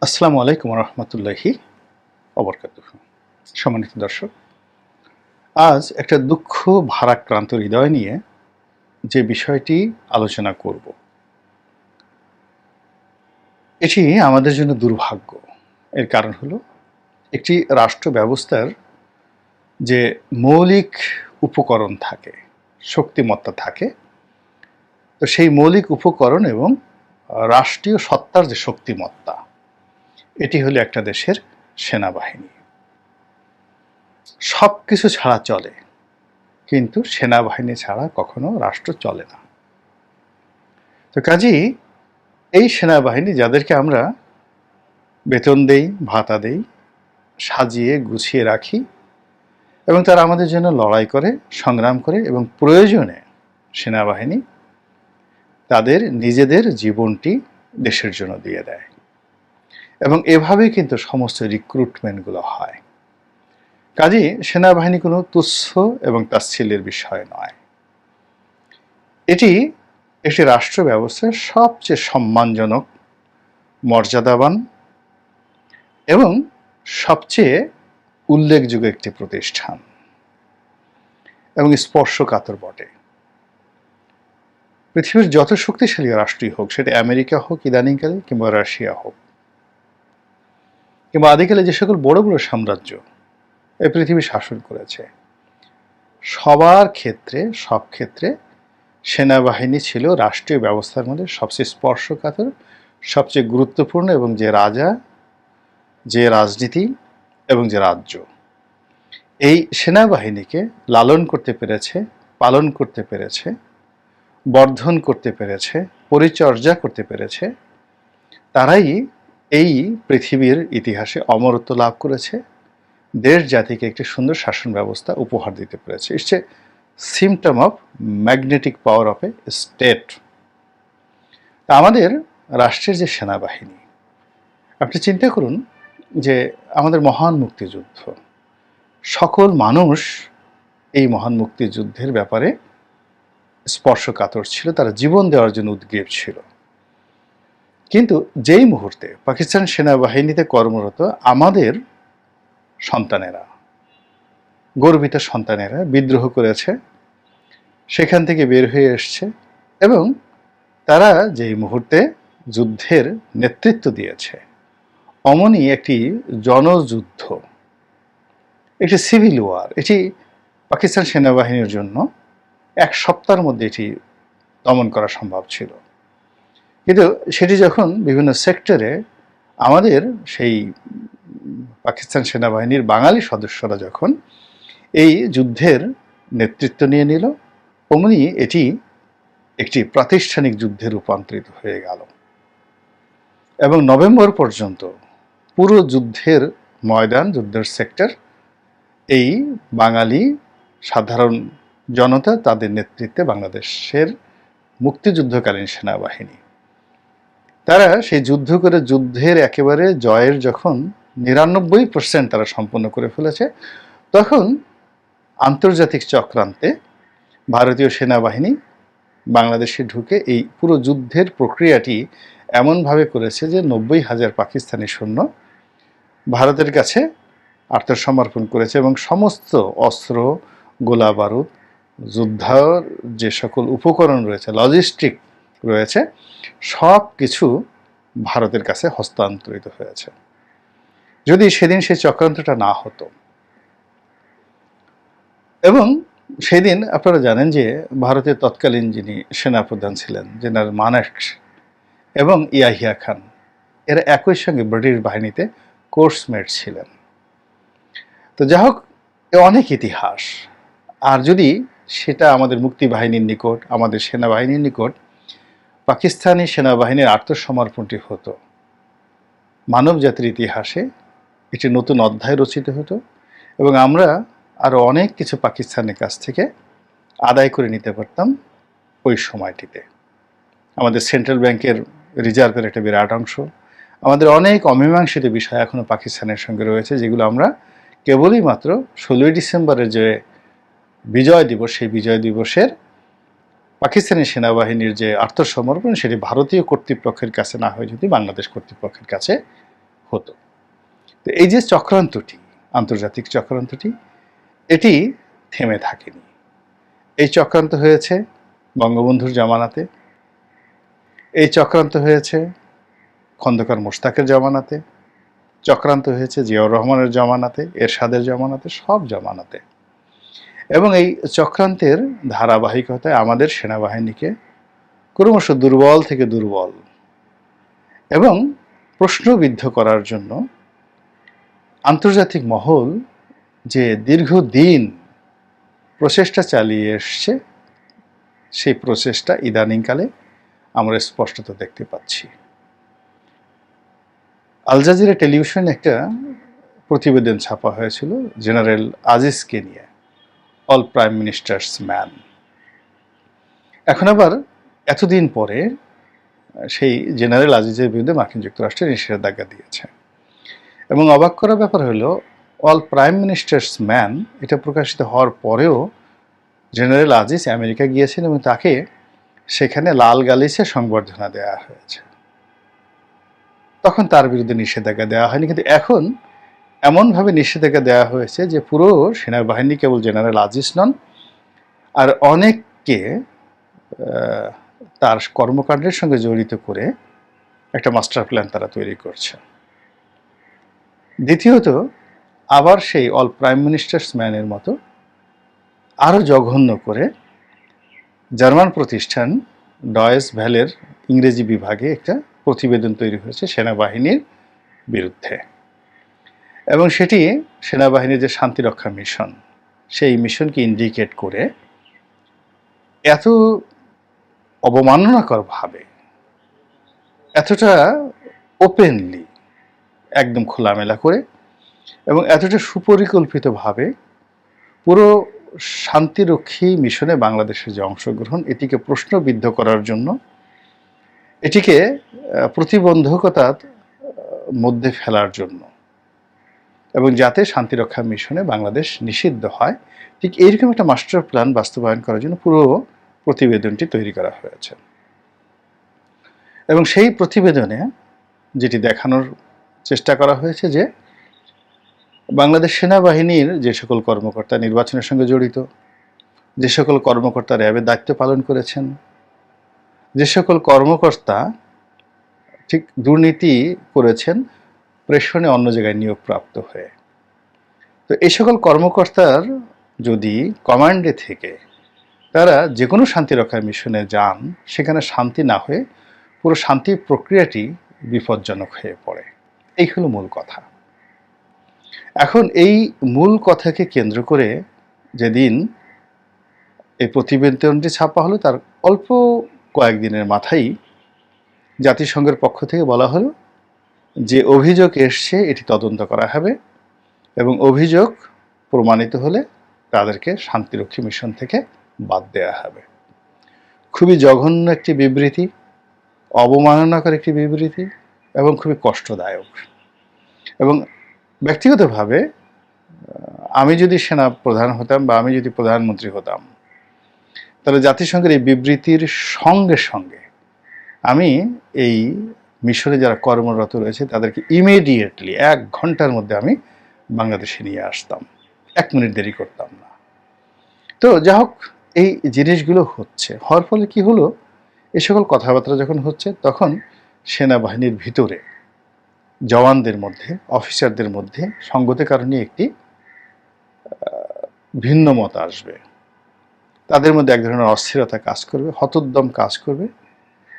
আসসালামু আলাইকুম রহমতুল্লাহি অবরকাতুহু। সম্মানিত দর্শক, আজ একটা দুঃখ ভারাক্রান্ত হৃদয় নিয়ে যে বিষয়টি আলোচনা করব, এটি আমাদের জন্য দুর্ভাগ্য। এর কারণ হলো, একটি রাষ্ট্র ব্যবস্থার যে মৌলিক উপকরণ থাকে, শক্তিমত্তা থাকে, তো সেই মৌলিক উপকরণ এবং রাষ্ট্রীয় সত্তার যে শক্তিমত্তা, এটি হলো একটা দেশের সেনাবাহিনী। সব কিছু ছাড়া চলে, কিন্তু সেনাবাহিনী ছাড়া কখনো রাষ্ট্র চলে না। তো কাজেই এই সেনাবাহিনী, যাদেরকে আমরা বেতন দেই, ভাতা দেই, সাজিয়ে গুছিয়ে রাখি, এবং তারা আমাদের জন্য লড়াই করে, সংগ্রাম করে, এবং প্রয়োজনে সেনাবাহিনী তাদের নিজেদের জীবনটি দেশের জন্য দিয়ে দেয়। এবং এভাবেই কিন্তু সমস্ত রিক্রুটমেন্টগুলো হয়। কাজেই সেনাবাহিনী কোনো তুচ্ছ এবং তাচ্ছিল্যের বিষয় নয়। এটি একটি রাষ্ট্র ব্যবস্থার সবচেয়ে সম্মানজনক, মর্যাদাবান এবং সবচেয়ে উল্লেখযোগ্য একটি প্রতিষ্ঠান, এবং স্পর্শকাতর বটে। পৃথিবীর যত শক্তিশালী রাষ্ট্রই হোক, সেটা আমেরিকা হোক ইদানিংকালে, কিংবা রাশিয়া হোক, কিংবা আদিকালে যে সকল বড় বড় সাম্রাজ্য এই পৃথিবী শাসন করেছে, সবার ক্ষেত্রে, সব ক্ষেত্রে সেনাবাহিনী ছিল রাষ্ট্রীয় ব্যবস্থার মধ্যে সবচেয়ে স্পর্শকাতর, সবচেয়ে গুরুত্বপূর্ণ, এবং যে রাজা, যে রাজনীতি এবং যে রাজ্য এই সেনাবাহিনীকে লালন করতে পেরেছে, পালন করতে পেরেছে, বর্ধন করতে পেরেছে, পরিচর্যা করতে পেরেছে, তারাই এই পৃথিবীর ইতিহাসে অমরত্ব লাভ করেছে, দেশ জাতিকে একটি সুন্দর শাসন ব্যবস্থা উপহার দিতে পেরেছে। It's a symptom of magnetic power of a state. আমাদের রাষ্ট্রের যে সেনাবাহিনী, আপনি চিন্তা করুন যে আমাদের মহান মুক্তিযুদ্ধ, সকল মানুষ এই মহান মুক্তিযুদ্ধের ব্যাপারে স্পর্শকাতর ছিল, তারা জীবন দেওয়ার জন্য উদ্গ্রীব ছিল। কিন্তু যেই মুহূর্তে পাকিস্তান সেনাবাহিনীতে কর্মরত আমাদের সন্তানেরা, গর্বিত সন্তানেরা বিদ্রোহ করেছে, সেখান থেকে বের হয়ে এসছে, এবং তারা যেই মুহূর্তে যুদ্ধের নেতৃত্ব দিয়েছে, অমনি একটি জনযুদ্ধ, একটি সিভিল ওয়ার, এটি পাকিস্তান সেনাবাহিনীর জন্য এক সপ্তাহের মধ্যে এটি দমন করা সম্ভব ছিল। কিন্তু সেটি যখন বিভিন্ন সেক্টরে আমাদের সেই পাকিস্তান সেনাবাহিনীর বাঙালি সদস্যরা যখন এই যুদ্ধের নেতৃত্ব নিয়ে নিল, অমনি এটি একটি প্রাতিষ্ঠানিক যুদ্ধে রূপান্তরিত হয়ে গেল। এবং নভেম্বর পর্যন্ত পুরো যুদ্ধের ময়দান, যুদ্ধের সেক্টর, এই বাঙালি সাধারণ জনতা, তাদের নেতৃত্বে বাংলাদেশের মুক্তিযুদ্ধকালীন সেনাবাহিনী, তারা সেই যুদ্ধ করে যুদ্ধের একেবারে জয়ের যখন 99% তারা সম্পন্ন করে ফেলেছে, তখন আন্তর্জাতিক চক্রান্তে ভারতীয় সেনাবাহিনী বাংলাদেশে ঢুকে এই পুরো যুদ্ধের প্রক্রিয়াটি এমনভাবে করেছে যে 90,000 পাকিস্তানি সৈন্য ভারতের কাছে আত্মসমর্পণ করেছে, এবং সমস্ত অস্ত্র, গোলা বারুদ, যুদ্ধার যে সকল উপকরণ রয়েছে, লজিস্টিক রয়েছে, সব কিছু ভারতের কাছে হস্তান্তরিত হয়েছে। যদি সেদিন সেই চক্রান্তটা না হতো, এবং সেদিন আপনারা জানেন যে ভারতের তৎকালীন যিনি সেনাপ্রধান ছিলেন, জেনারেল মানেকশ এবং ইয়াহিয়া খান, এরা একই সঙ্গে ব্রিটিশ বাহিনীতে কোর্সমেট ছিলেন। তো যাই হোক, অনেক ইতিহাস। আর যদি সেটা আমাদের মুক্তিবাহিনীর নিকট, আমাদের সেনাবাহিনীর নিকট পাকিস্তানি সেনাবাহিনীর আত্মসমর্পণটি হতো, মানব জাতির ইতিহাসে একটি নতুন অধ্যায় রচিত হতো, এবং আমরা আরও অনেক কিছু পাকিস্তানের কাছ থেকে আদায় করে নিতে পারতাম ওই সময়টিতে। আমাদের সেন্ট্রাল ব্যাংকের রিজার্ভের একটা বিরাট অংশ, আমাদের অনেক অমীমাংসিত বিষয় এখনও পাকিস্তানের সঙ্গে রয়েছে, যেগুলো আমরা কেবলই মাত্র 16ই ডিসেম্বরের যে বিজয় দিবস, সেই বিজয় দিবসের পাকিস্তানি সেনাবাহিনীর যে আত্মসমর্পণ, সেটি ভারতীয় কর্তৃপক্ষের কাছে না হয়ে যদি বাংলাদেশ কর্তৃপক্ষের কাছে হতো। তো এই যে চক্রান্তটি, আন্তর্জাতিক চক্রান্তটি, এটি থেমে থাকেনি। এই চক্রান্ত হয়েছে বঙ্গবন্ধুর জামানাতে, এই চক্রান্ত হয়েছে খন্দকার মোশতাকের জামানাতে, চক্রান্ত হয়েছে জিয়াউর রহমানের জামানাতে, এরশাদের জামানাতে, সব জামানাতে। এবং এই চক্রান্তের ধারাবাহিকতায় আমাদের সেনাবাহিনীকে ক্রমশ দুর্বল থেকে দুর্বল এবং প্রশ্নবিদ্ধ করার জন্য আন্তর্জাতিক মহল যে দীর্ঘদিন প্রচেষ্টা চালিয়ে এসছে, সেই প্রচেষ্টা ইদানিংকালে আমরা স্পষ্টত দেখতে পাচ্ছি। আল জাজিরা টেলিভিশনে একটা প্রতিবেদন ছাপা হয়েছিল জেনারেল আজিজকে নিয়ে, অল প্রাইম মিনিস্টার্স ম্যান। এখন আবার এতদিন পরে সেই জেনারেল আজিজের বিরুদ্ধে মার্কিন যুক্তরাষ্ট্র নিষেধাজ্ঞা দিয়েছে। এবং অবাক করার ব্যাপার হলো, অল প্রাইম মিনিস্টার্স ম্যান এটা প্রকাশিত হওয়ার পরেও জেনারেল আজিজ আমেরিকা গিয়েছেন এবং তাকে সেখানে লাল গালিচে সংবর্ধনা দেওয়া হয়েছে। তখন তার বিরুদ্ধে নিষেধাজ্ঞা দেওয়া হয়নি, কিন্তু এখন এমনভাবে নিষেধাজ্ঞা দেওয়া হয়েছে যে পুরো সেনাবাহিনী কেবল জেনারেল আজিজ নন, আর অনেককে তার কর্মকাণ্ডের সঙ্গে জড়িত করে একটা মাস্টার প্ল্যান তারা তৈরি করছে। দ্বিতীয়ত, আবার সেই অল প্রাইম মিনিস্টার্স ম্যানের মতো আরও জঘন্য করে জার্মান প্রতিষ্ঠান ডয়েস ভ্যালের ইংরেজি বিভাগে একটা প্রতিবেদন তৈরি হয়েছে সেনাবাহিনীর বিরুদ্ধে। এবং সেটি সেনাবাহিনীর যে শান্তিরক্ষা মিশন, সেই মিশনকে ইন্ডিকেট করে এত অবমাননাকরভাবে, এতটা ওপেনলি, একদম খোলামেলা করে এবং এতটা সুপরিকল্পিতভাবে পুরো শান্তিরক্ষী মিশনে বাংলাদেশের যে অংশগ্রহণ, এটিকে প্রশ্নবিদ্ধ করার জন্য, এটিকে প্রতিবন্ধকতার মধ্যে ফেলার জন্য এবং যাতে শান্তিরক্ষা মিশনে বাংলাদেশ নিষিদ্ধ হয়, ঠিক এইরকম একটা মাস্টার প্ল্যান বাস্তবায়ন করার জন্য পুরো প্রতিবেদনটি তৈরি করা হয়েছে। এবং সেই প্রতিবেদনে যেটি দেখানোর চেষ্টা করা হয়েছে যে বাংলাদেশ সেনাবাহিনীর যে সকল কর্মকর্তা নির্বাচনের সঙ্গে জড়িত, যে সকল কর্মকর্তা র্যাবের দায়িত্ব পালন করেছেন, যে সকল কর্মকর্তা ঠিক দুর্নীতি করেছেন প্রেষণে অন্য জায়গায় নিয়োগপ্রাপ্ত হয়ে, তো এই সকল কর্মকর্তার যদি কমান্ডে থেকে তারা যে কোনো শান্তিরক্ষা মিশনে যান, সেখানে শান্তি না হয়ে পুরো শান্তি প্রক্রিয়াটি বিপজ্জনক হয়ে পড়ে। এই হলো মূল কথা। এখন এই মূল কথাকে কেন্দ্র করে যেদিন এই প্রতিবেদনটি ছাপা হলো, তার অল্প কয়েকদিনের মাথায় জাতিসংঘের পক্ষ থেকে বলা হলো যে অভিযোগ এসছে এটি তদন্ত করা হবে এবং অভিযোগ প্রমাণিত হলে তাদেরকে শান্তিরক্ষী মিশন থেকে বাদ দেওয়া হবে। খুবই জঘন্য একটি বিবৃতি, অবমাননাকর একটি বিবৃতি এবং খুবই কষ্টদায়ক। এবং ব্যক্তিগতভাবে আমি যদি সেনা প্রধান হতাম বা আমি যদি প্রধানমন্ত্রী হতাম, তাহলে জাতিসংঘের এই বিবৃতির সঙ্গে সঙ্গে আমি এই মিশনে যারা কর্মরত রয়েছে তাদেরকে ইমিডিয়েটলি 1 ঘন্টার মধ্যে আমি বাংলাদেশে নিয়ে আসতাম, 1 মিনিট দেরি করতাম না। তো যা হোক, এই জিনিসগুলো হওয়ার ফলে কি হলো, এই সকল কথাবার্তা যখন হচ্ছে তখন সেনাবাহিনীর ভিতরে জওয়ানদের মধ্যে, অফিসারদের মধ্যে সঙ্গতের কারণে একটি ভিন্ন মত আসবে। তাদের মধ্যে এক ধরনের অস্থিরতা কাজ করবে, হতোদ্যম কাজ করবে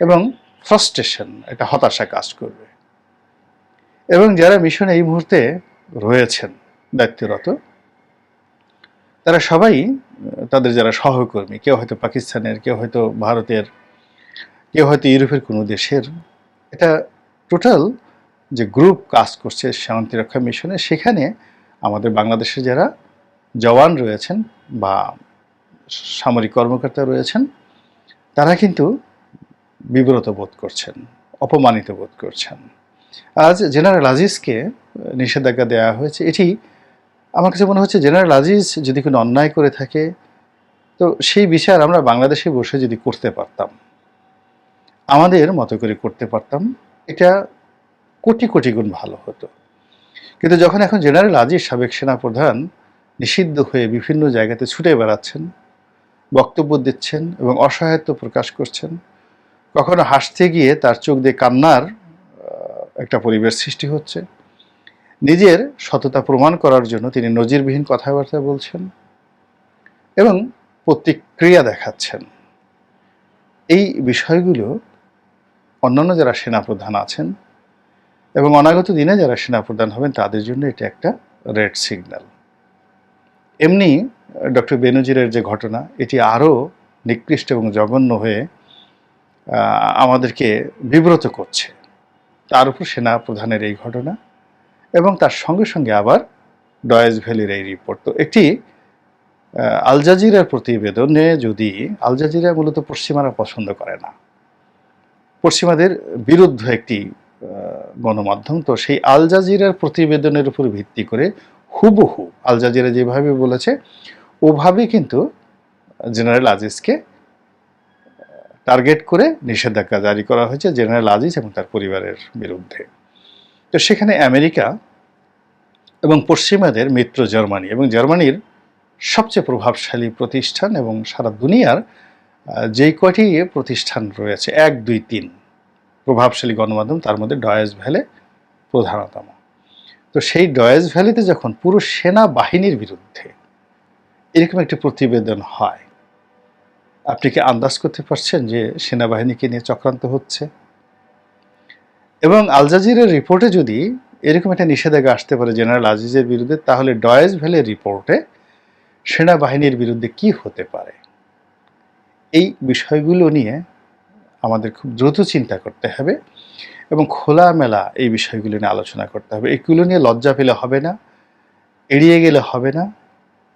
এবং ফ্রাস্ট্রেশন, একটা হতাশা কাজ করবে। এবং যারা মিশনে এই মুহূর্তে রয়েছেন দায়িত্বরত, তারা সবাই তাদের যারা সহকর্মী, কেউ হয়তো পাকিস্তানের, কেউ হয়তো ভারতের, কেউ হয়তো ইউরোপের কোনো দেশের, এটা টোটাল যে গ্রুপ কাজ করছে শান্তিরক্ষা মিশনে, সেখানে আমাদের বাংলাদেশে যারা জওয়ান রয়েছেন বা সামরিক কর্মকর্তা রয়েছেন, তারা কিন্তু বিব্রত বোধ করছেন, অপমানিত বোধ করছেন। আজ জেনারেল আজিজকে নিষেধাজ্ঞা দেওয়া হয়েছে, এটি আমার কাছে মনে হচ্ছে জেনারেল আজিজ যদি কোনো অন্যায় করে থাকে, তো সেই বিচার আমরা বাংলাদেশে বসে যদি করতে পারতাম, আমাদের মতো করে করতে পারতাম, এটা কোটি কোটি গুণ ভালো হতো। কিন্তু যখন এখন জেনারেল আজিজ সাবেক সেনাপ্রধান নিষিদ্ধ হয়ে বিভিন্ন জায়গাতে ছুটে বেড়াচ্ছেন, বক্তব্য দিচ্ছেন এবং অসহায়ত্ব প্রকাশ করছেন, কখনো হাসতে গিয়ে তার চোখ দিয়ে কান্নার একটা পরিবেশ সৃষ্টি হচ্ছে, নিজের সততা প্রমাণ করার জন্য তিনি নজিরবিহীন কথাবার্তা বলছেন এবং প্রতিক্রিয়া দেখাচ্ছেন। এই বিষয়গুলো অন্যান্য যারা সেনাপ্রধান আছেন এবং অনাগত দিনে যারা সেনাপ্রধান হবেন তাদের জন্য এটা একটা রেড সিগন্যাল। এমনি ডক্টর বেনজিরের যে ঘটনা, এটি আরও নিকৃষ্ট এবং জঘন্য হয়ে আমাদেরকে বিব্রত করছে। তার উপর সেনাপ্রধানের এই ঘটনা এবং তার সঙ্গে সঙ্গে আবার ডয়েজ ভ্যালির এই রিপোর্ট। তো একটি আল জাজিরার প্রতিবেদনে, যদি আল জাজিরা মূলত পশ্চিমারা পছন্দ করে না, পশ্চিমাদের বিরুদ্ধ একটি গণমাধ্যম, তো সেই আল জাজিরার প্রতিবেদনের উপর ভিত্তি করে হুবহু আল জাজিরা যেভাবে বলেছে ওভাবে কিন্তু জেনারেল আজিজকে টার্গেট করে নিষেধাজ্ঞা জারি করা হয়েছে জেনারেল আজিজ এবং তার পরিবারের বিরুদ্ধে। তো সেখানে আমেরিকা এবং পশ্চিমাদের মিত্র জার্মানি এবং জার্মানির সবচেয়ে প্রভাবশালী প্রতিষ্ঠান এবং সারা দুনিয়ার যেই কয়টি প্রতিষ্ঠান রয়েছে 1, 2, 3 প্রভাবশালী গণমাধ্যম, তার মধ্যে ডয়েজ ভ্যালে প্রধানতম। তো সেই ডয়েজ ভ্যালিতে যখন পুরো সেনাবাহিনীর বিরুদ্ধে এরকম একটি প্রতিবেদন হয়, আপনি কি আন্দাজ করতে পারছেন যে সেনাবাহিনীকে নিয়ে চক্রান্ত হচ্ছে? এবং আল জাজিরার রিপোর্টে যদি এরকম একটা নিষেধাজ্ঞা আসতে পারে জেনারেল আজিজের বিরুদ্ধে, তাহলে ডয়েজ ভ্যালের রিপোর্টে সেনাবাহিনীর বিরুদ্ধে কি হতে পারে? এই বিষয়গুলো নিয়ে আমাদের খুব দ্রুত চিন্তা করতে হবে এবং খোলামেলা এই বিষয়গুলো নিয়ে আলোচনা করতে হবে। এইগুলো নিয়ে লজ্জা পেলে হবে না, এড়িয়ে গেলে হবে না।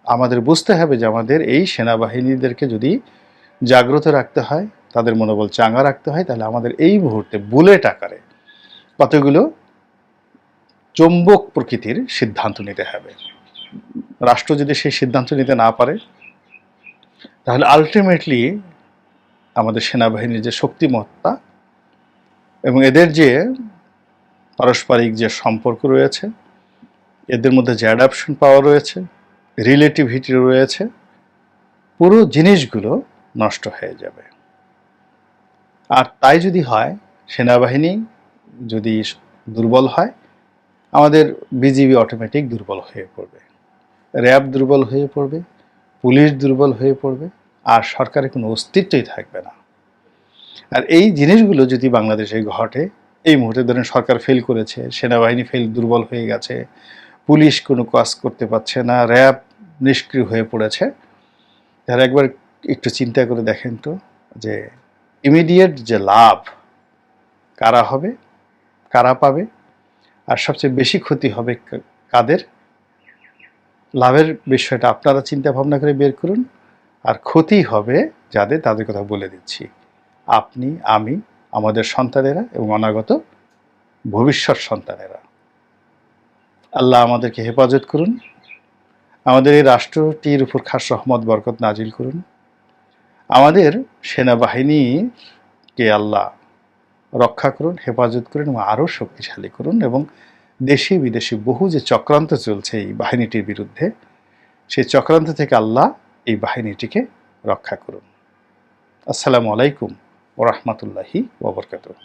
আমাদের বুঝতে হবে যে আমাদের এই সেনাবাহিনীদেরকে যদি জাগ্রত রাখতে হয়, তাদের মনোবল চাঙ্গা রাখতে হয়, তাহলে আমাদের এই মুহূর্তে বুলেট আকারে কতগুলো চৌম্বক প্রকৃতির সিদ্ধান্ত নিতে হবে। রাষ্ট্র যদি সেই সিদ্ধান্ত নিতে না পারে, তাহলে আলটিমেটলি আমাদের সেনাবাহিনীর যে শক্তিমত্তা এবং এদের যে পারস্পরিক যে সম্পর্ক রয়েছে, এদের মধ্যে যে অ্যাডাপশন পাওয়ার রয়েছে, রিলেটিভিটি রয়েছে, পুরো জিনিসগুলো নষ্ট হয়ে যাবে। আর তাই যদি হয়, সেনাবাহিনী যদি দুর্বল হয়, আমাদের বিজিবি অটোমেটিক দুর্বল হয়ে পড়বে, র্যাব দুর্বল হয়ে পড়বে, পুলিশ দুর্বল হয়ে পড়বে, আর সরকারের কোনো অস্তিত্বই থাকবে না। আর এই জিনিসগুলো যদি বাংলাদেশে ঘটে, এই মুহূর্তে ধরেন সরকার ফেল করেছে, সেনাবাহিনী দুর্বল হয়ে গেছে, পুলিশ কোনো কাজ করতে পারছে না, র্যাব নিষ্ক্রিয় হয়ে পড়েছে, তাহলে একবার একটু চিন্তা করে দেখেন তো যে ইমিডিয়েট যে লাভ কারা হবে, কারা পাবে, আর সবচেয়ে বেশি ক্ষতি হবে কাদের? লাভের বিষয়টা আপনারা চিন্তা ভাবনা করে বের করুন, আর ক্ষতি হবে যাদের, তাদের কথা বলে দিচ্ছি, আপনি, আমি, আমাদের সন্তানেরা এবং অনাগত ভবিষ্যৎ সন্তানেরা। আল্লাহ আমাদেরকে হেফাজত করুন, আমাদের এই রাষ্ট্রটির উপর খাস রহমত বরকত নাজিল করুন, আমাদের সেনাবাহিনীকে আল্লাহ রক্ষা করুন, হেফাজত করুন এবং আরও শক্তিশালী করুন, এবং দেশি বিদেশি বহু যে চক্রান্ত চলছে এই বাহিনীটির বিরুদ্ধে, সেই চক্রান্ত থেকে আল্লাহ এই বাহিনীটিকে রক্ষা করুন। আসসালামু আলাইকুম ওয়া রাহমাতুল্লাহি ওয়া বারাকাতুহু।